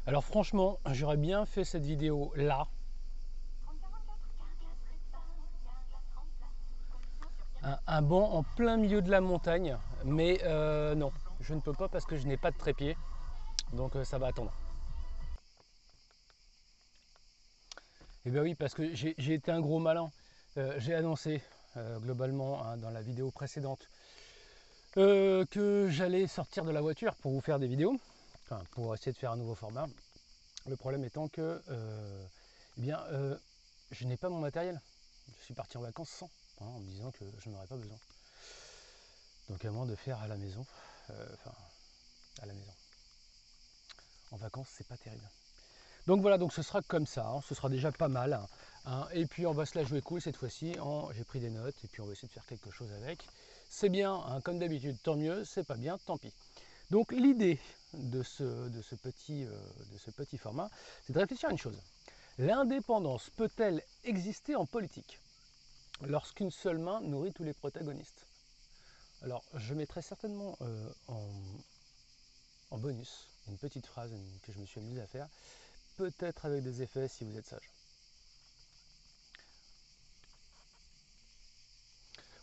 Alors franchement, j'aurais bien fait cette vidéo là, un banc en plein milieu de la montagne, mais non, je ne peux pas parce que je n'ai pas de trépied, donc ça va attendre. Et bien oui, parce que j'ai été un gros malin. J'ai annoncé globalement hein, dans la vidéo précédente que j'allais sortir de la voiture pour vous faire des vidéos, enfin, pour essayer de faire un nouveau format. Le problème étant que eh bien, je n'ai pas mon matériel. Je suis parti en vacances sans, hein, en me disant que je n'aurais pas besoin. Donc à moins de faire à la maison, enfin à la maison. En vacances, c'est pas terrible. Donc voilà, donc ce sera comme ça, hein, ce sera déjà pas mal. Hein, et puis on va se la jouer cool cette fois-ci. J'ai pris des notes et puis on va essayer de faire quelque chose avec. C'est bien, hein, comme d'habitude, tant mieux. C'est pas bien, tant pis. Donc l'idée de ce petit format, c'est de réfléchir à une chose. L'indépendance peut-elle exister en politique lorsqu'une seule main nourrit tous les protagonistes? Alors, je mettrai certainement en bonus une petite phrase que je me suis amusé à faire, peut-être avec des effets si vous êtes sage.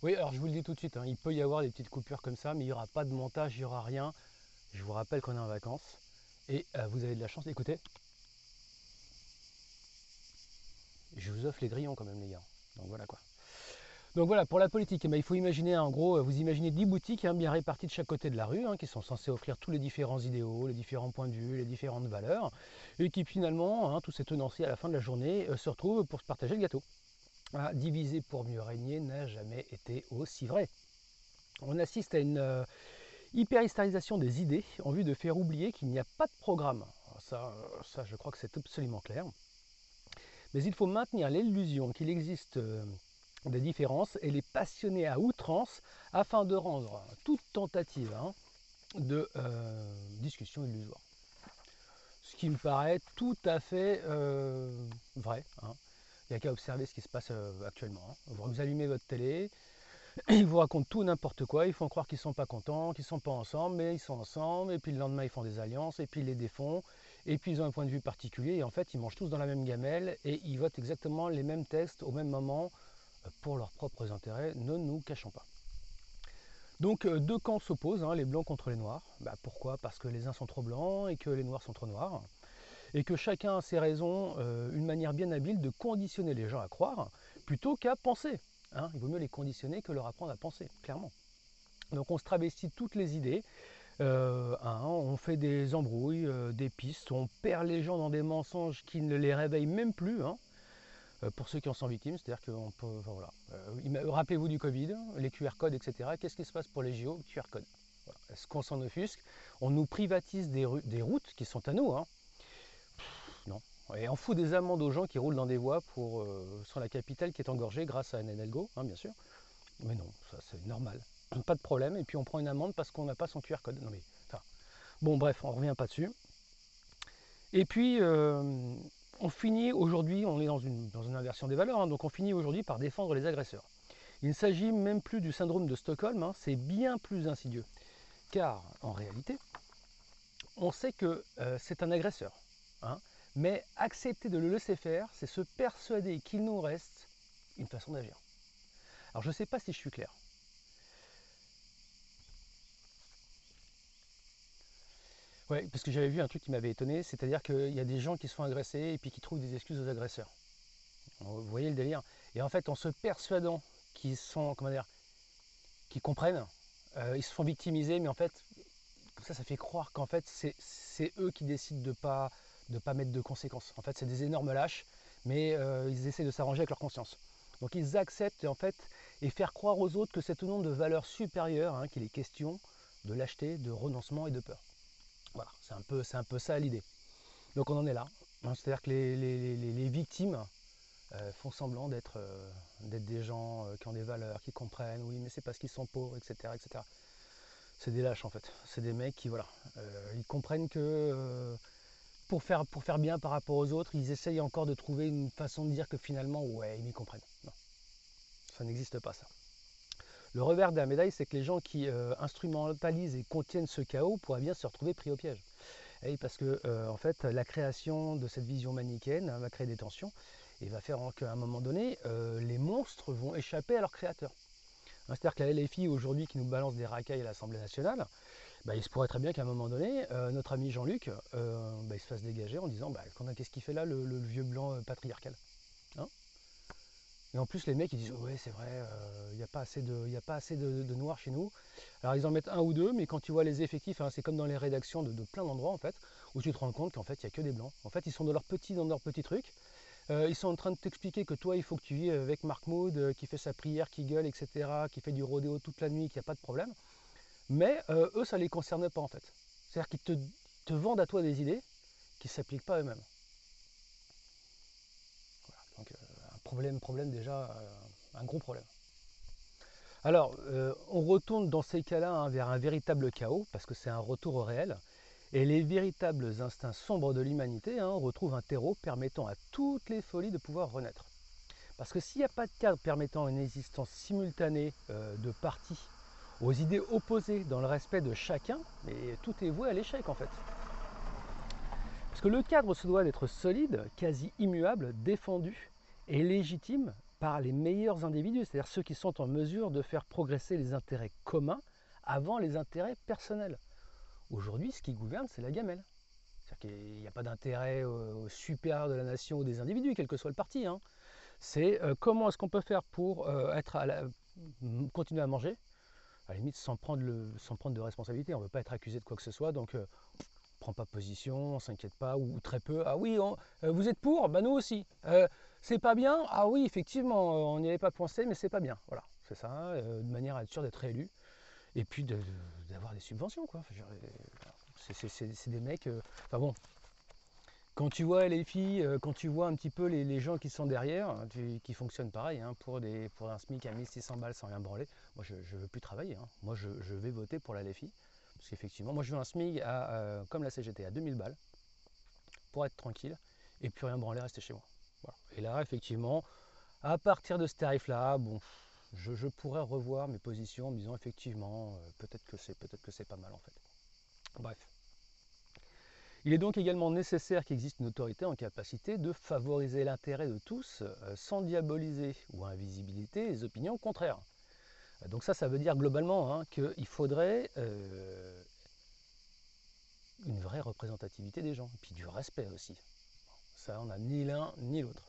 Oui, alors je vous le dis tout de suite, hein, il peut y avoir des petites coupures comme ça, mais il n'y aura pas de montage, il n'y aura rien. Je vous rappelle qu'on est en vacances et vous avez de la chance d'écouter. Je vous offre les grillons quand même, les gars. Donc voilà quoi. Donc voilà, pour la politique, eh bien, il faut imaginer, en gros, vous imaginez 10 boutiques hein, bien réparties de chaque côté de la rue, hein, qui sont censées offrir tous les différents idéaux, les différents points de vue, les différentes valeurs, et qui finalement, hein, tous ces tenanciers à la fin de la journée, se retrouvent pour se partager le gâteau. Voilà, diviser pour mieux régner n'a jamais été aussi vrai. On assiste à une hyperhystérisation des idées en vue de faire oublier qu'il n'y a pas de programme. Ça, je crois que c'est absolument clair. Mais il faut maintenir l'illusion qu'il existe des différences et les passionner à outrance afin de rendre toute tentative hein, de discussion illusoire. Ce qui me paraît tout à fait vrai. Hein. Il n'y a qu'à observer ce qui se passe actuellement. Hein. Vous allumez votre télé, ils vous racontent tout n'importe quoi, ils font croire qu'ils ne sont pas contents, qu'ils ne sont pas ensemble, mais ils sont ensemble, et puis le lendemain ils font des alliances, et puis ils les défont, et puis ils ont un point de vue particulier, et en fait ils mangent tous dans la même gamelle, et ils votent exactement les mêmes textes au même moment pour leurs propres intérêts, ne nous cachons pas. Donc deux camps s'opposent, hein, les blancs contre les noirs. Bah, pourquoi? Parce que les uns sont trop blancs et que les noirs sont trop noirs, et que chacun a ses raisons, une manière bien habile de conditionner les gens à croire, plutôt qu'à penser. Hein. Il vaut mieux les conditionner que leur apprendre à penser, clairement. Donc on se travestit toutes les idées, hein, on fait des embrouilles, des pistes, on perd les gens dans des mensonges qui ne les réveillent même plus, hein, pour ceux qui en sont victimes, c'est-à-dire qu'on peut, enfin, voilà. Rappelez-vous du Covid, les QR codes, etc. Qu'est-ce qui se passe pour les JO? QR codes. Voilà. Est-ce qu'on s'en offusque? On nous privatise des routes qui sont à nous, hein. Non. Et on fout des amendes aux gens qui roulent dans des voies sur la capitale qui est engorgée grâce à Enelgo, hein, bien sûr. Mais non, ça c'est normal. Pas de problème. Et puis on prend une amende parce qu'on n'a pas son QR code. Non mais, enfin, bon bref, on ne revient pas dessus. Et puis on finit aujourd'hui, on est dans une inversion des valeurs, hein, donc on finit aujourd'hui par défendre les agresseurs. Il ne s'agit même plus du syndrome de Stockholm, hein, c'est bien plus insidieux. Car en réalité, on sait que c'est un agresseur. Hein, mais accepter de le laisser faire, c'est se persuader qu'il nous reste une façon d'agir. Alors je ne sais pas si je suis clair. Ouais, parce que j'avais vu un truc qui m'avait étonné, c'est-à-dire qu'il y a des gens qui se font agresser et puis qui trouvent des excuses aux agresseurs. Vous voyez le délire? Et en fait, en se persuadant qu'ils sont, comment dire, qu'ils comprennent, ils se font victimiser, mais en fait, comme ça fait croire qu'en fait, c'est eux qui décident de pas mettre de conséquences. En fait, c'est des énormes lâches, mais ils essaient de s'arranger avec leur conscience. Donc ils acceptent en fait et faire croire aux autres que c'est au nom de valeurs supérieures hein, qu'il est question de lâcheté, de renoncement et de peur. Voilà, c'est un peu ça l'idée. Donc on en est là. Hein, c'est-à-dire que les victimes font semblant d'être des gens qui ont des valeurs, qui comprennent, oui mais c'est parce qu'ils sont pauvres, etc. etc. C'est des lâches en fait. C'est des mecs qui, voilà, ils comprennent que pour faire bien par rapport aux autres, ils essayent encore de trouver une façon de dire que finalement, ouais, ils m'y comprennent. Non, ça n'existe pas ça. Le revers de la médaille, c'est que les gens qui instrumentalisent et contiennent ce chaos pourraient bien se retrouver pris au piège. Et parce que en fait, la création de cette vision manichéenne va créer des tensions et va faire qu'à un moment donné, les monstres vont échapper à leur créateur. C'est-à-dire que la LFI aujourd'hui qui nous balance des racailles à l'Assemblée nationale, bah, il se pourrait très bien qu'à un moment donné, notre ami Jean-Luc, bah, il se fasse dégager en disant bah, qu'est-ce qu'il fait là, le vieux blanc patriarcal, hein. Et en plus, les mecs ils disent ouais, c'est vrai, il n'y a pas assez, de noirs chez nous. Alors ils en mettent un ou deux, mais quand tu vois les effectifs, hein, c'est comme dans les rédactions de plein d'endroits en fait, où tu te rends compte qu'en fait il n'y a que des blancs. En fait, ils sont dans leur petit truc. Ils sont en train de t'expliquer que toi, il faut que tu vives avec Mark Mood, qui fait sa prière, qui gueule, etc., qui fait du rodéo toute la nuit, qu'il n'y a pas de problème. Mais eux, ça ne les concerne pas en fait. C'est-à-dire qu'ils te vendent à toi des idées qui ne s'appliquent pas eux-mêmes. Voilà. Donc un problème déjà, un gros problème. Alors, on retourne dans ces cas-là hein, vers un véritable chaos, parce que c'est un retour au réel. Et les véritables instincts sombres de l'humanité hein, retrouvent un terreau permettant à toutes les folies de pouvoir renaître. Parce que s'il n'y a pas de cadre permettant une existence simultanée de partis aux idées opposées dans le respect de chacun, mais tout est voué à l'échec en fait. Parce que le cadre se doit d'être solide, quasi immuable, défendu et légitime par les meilleurs individus, c'est-à-dire ceux qui sont en mesure de faire progresser les intérêts communs avant les intérêts personnels. Aujourd'hui, ce qui gouverne, c'est la gamelle. C'est-à-dire qu'il n'y a pas d'intérêt supérieur de la nation ou des individus, quel que soit le parti. Hein. C'est comment est-ce qu'on peut faire pour continuer à manger, à la limite sans prendre de responsabilité. On ne veut pas être accusé de quoi que ce soit, donc prend pas position, on s'inquiète pas, ou très peu. Ah oui, vous êtes pour? Bah nous aussi. C'est pas bien? Ah oui, effectivement, on n'y avait pas pensé, mais c'est pas bien. Voilà, c'est ça, de manière à être sûr d'être élu, et puis d'avoir des subventions, quoi. Enfin, c'est des mecs. Enfin bon, quand tu vois les filles, quand tu vois un petit peu les gens qui sont derrière, qui fonctionnent pareil, hein, pour un SMIC à 1600 balles sans rien branler, moi je ne veux plus travailler. Hein. Moi je vais voter pour la LFI. Parce qu'effectivement, moi je veux un SMIC comme la CGT à 2000 balles pour être tranquille et plus rien branler, rester chez moi. Voilà. Et là, effectivement, à partir de ce tarif-là, bon, je pourrais revoir mes positions en me disant effectivement, peut-être que c'est pas mal en fait. Bref. Il est donc également nécessaire qu'il existe une autorité en capacité de favoriser l'intérêt de tous sans diaboliser ou invisibiliser les opinions contraires. Donc ça veut dire globalement hein, qu'il faudrait une vraie représentativité des gens, et puis du respect aussi. Ça, on n'a ni l'un ni l'autre.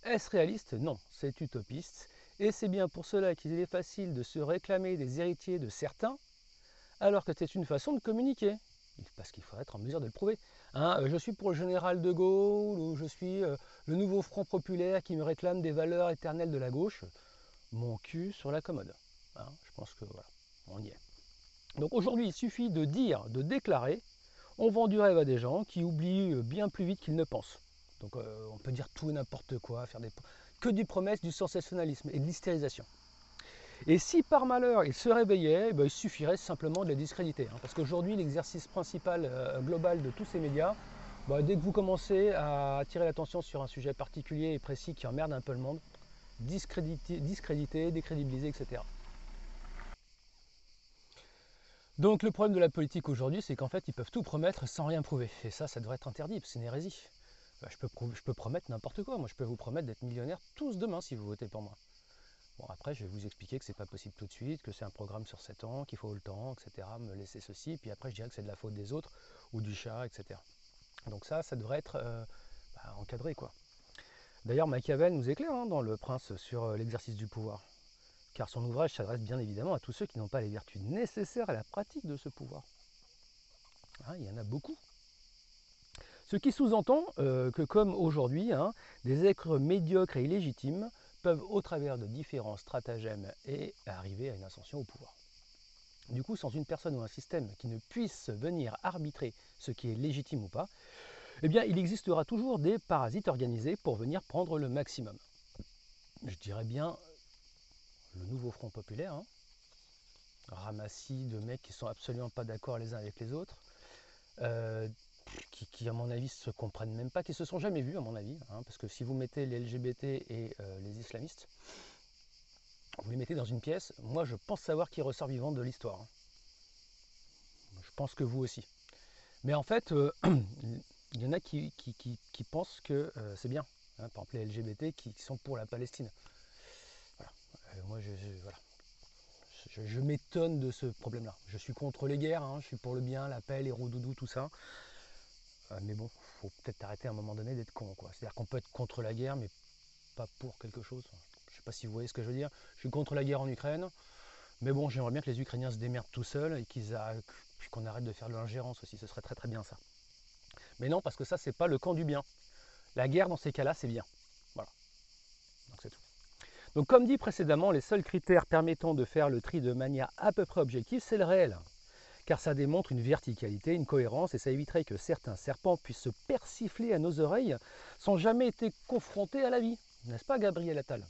Est-ce réaliste? Non, c'est utopiste. Et c'est bien pour cela qu'il est facile de se réclamer des héritiers de certains, alors que c'est une façon de communiquer. Parce qu'il faut être en mesure de le prouver. Hein, je suis pour le général de Gaulle, ou je suis le nouveau Front populaire qui me réclame des valeurs éternelles de la gauche. Mon cul sur la commode. Hein, je pense que voilà, on y est. Donc aujourd'hui, il suffit de dire, de déclarer, on vend du rêve à des gens qui oublient bien plus vite qu'ils ne pensent. Donc on peut dire tout et n'importe quoi, faire que des promesses, du sensationnalisme et de l'hystérisation. Et si par malheur ils se réveillaient, il suffirait simplement de les discréditer. Hein, parce qu'aujourd'hui, l'exercice principal global de tous ces médias, dès que vous commencez à attirer l'attention sur un sujet particulier et précis qui emmerde un peu le monde, discréditer, décrédibiliser, etc. Donc le problème de la politique aujourd'hui, c'est qu'en fait, ils peuvent tout promettre sans rien prouver. Et ça devrait être interdit, c'est une hérésie. Je peux promettre n'importe quoi. Moi, je peux vous promettre d'être millionnaire tous demain si vous votez pour moi. Bon, après, je vais vous expliquer que c'est pas possible tout de suite, que c'est un programme sur 7 ans, qu'il faut le temps, etc. Me laisser ceci. Puis après, je dirais que c'est de la faute des autres ou du chat, etc. Donc ça devrait être encadré, quoi. D'ailleurs, Machiavel nous éclaire hein, dans Le Prince sur l'exercice du pouvoir. Car son ouvrage s'adresse bien évidemment à tous ceux qui n'ont pas les vertus nécessaires à la pratique de ce pouvoir. Hein, il y en a beaucoup. Ce qui sous-entend que comme aujourd'hui, hein, des êtres médiocres et illégitimes peuvent au travers de différents stratagèmes et arriver à une ascension au pouvoir. Du coup, sans une personne ou un système qui ne puisse venir arbitrer ce qui est légitime ou pas, eh bien, il existera toujours des parasites organisés pour venir prendre le maximum. Je dirais bien le nouveau Front populaire, hein, ramassis de mecs qui sont absolument pas d'accord les uns avec les autres, qui à mon avis se comprennent même pas, qui se sont jamais vus à mon avis, hein, parce que si vous mettez les LGBT et les islamistes, vous les mettez dans une pièce, moi je pense savoir qui ressort vivant de l'histoire. Hein. Je pense que vous aussi. Mais en fait, il y en a qui pensent que c'est bien. Hein, par exemple, les LGBT qui sont pour la Palestine. Voilà. Moi, voilà. Je m'étonne de ce problème-là. Je suis contre les guerres, hein, je suis pour le bien, la paix, les roudoudous, tout ça. Mais bon, faut peut-être arrêter à un moment donné d'être con, quoi. C'est-à-dire qu'on peut être contre la guerre, mais pas pour quelque chose. Je ne sais pas si vous voyez ce que je veux dire. Je suis contre la guerre en Ukraine, mais bon, j'aimerais bien que les Ukrainiens se démerdent tout seuls et qu'on arrête de faire de l'ingérence aussi. Ce serait très très bien ça. Mais non, parce que ça, c'est pas le camp du bien. La guerre, dans ces cas-là, c'est bien. Voilà. Donc c'est tout. Donc comme dit précédemment, les seuls critères permettant de faire le tri de manière à peu près objective, c'est le réel. Car ça démontre une verticalité, une cohérence, et ça éviterait que certains serpents puissent se persifler à nos oreilles sans jamais été confrontés à la vie. N'est-ce pas, Gabriel Attal?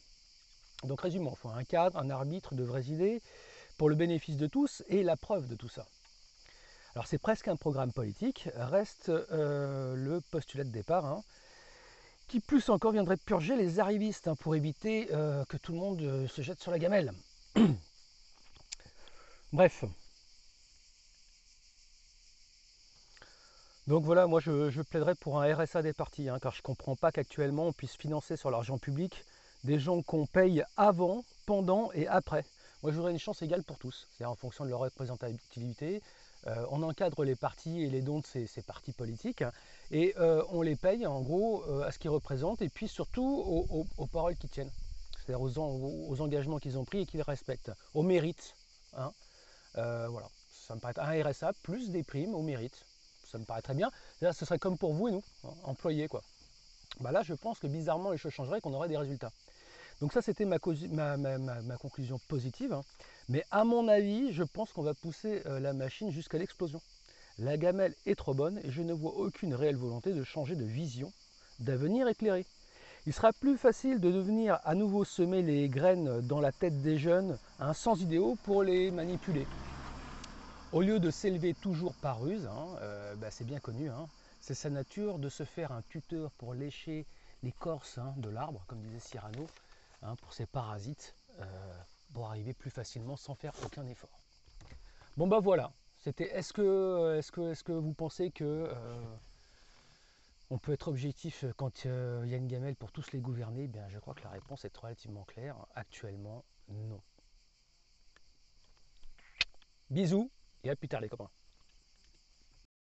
Donc résumons, il faut un cadre, un arbitre de vraies idées pour le bénéfice de tous et la preuve de tout ça. Alors c'est presque un programme politique, reste le postulat de départ, hein, qui plus encore viendrait purger les arrivistes hein, pour éviter que tout le monde se jette sur la gamelle. Bref. Donc voilà, moi je plaiderais pour un RSA des partis, hein, car je ne comprends pas qu'actuellement on puisse financer sur l'argent public des gens qu'on paye avant, pendant et après. Moi je voudrais une chance égale pour tous, c'est-à-dire en fonction de leur représentativité. On encadre les partis et les dons de ces partis politiques hein, et on les paye en gros à ce qu'ils représentent et puis surtout aux paroles qu'ils tiennent, c'est-à-dire aux engagements qu'ils ont pris et qu'ils respectent, au mérite. Hein. Voilà, ça me paraît un RSA plus des primes au mérite. Ça me paraît très bien. Là, ce serait comme pour vous et nous, hein, employés quoi. Bah là, je pense que bizarrement, les choses changeraient et qu'on aurait des résultats. Donc ça, c'était ma conclusion positive. Hein. Mais à mon avis, je pense qu'on va pousser la machine jusqu'à l'explosion. La gamelle est trop bonne et je ne vois aucune réelle volonté de changer de vision, d'avenir éclairé. Il sera plus facile de devenir à nouveau semer les graines dans la tête des jeunes, hein, sans idéaux, pour les manipuler. Au lieu de s'élever toujours par ruse, hein, bah c'est bien connu, hein, c'est sa nature de se faire un tuteur pour lécher l'écorce hein, de l'arbre, comme disait Cyrano, hein, pour ses parasites, pour arriver plus facilement sans faire aucun effort. Bon bah voilà, c'était est-ce que vous pensez que on peut être objectif quand il y a une gamelle pour tous les gouverner? Bien, je crois que la réponse est relativement claire. Actuellement, non. Bisous et à plus tard les copains.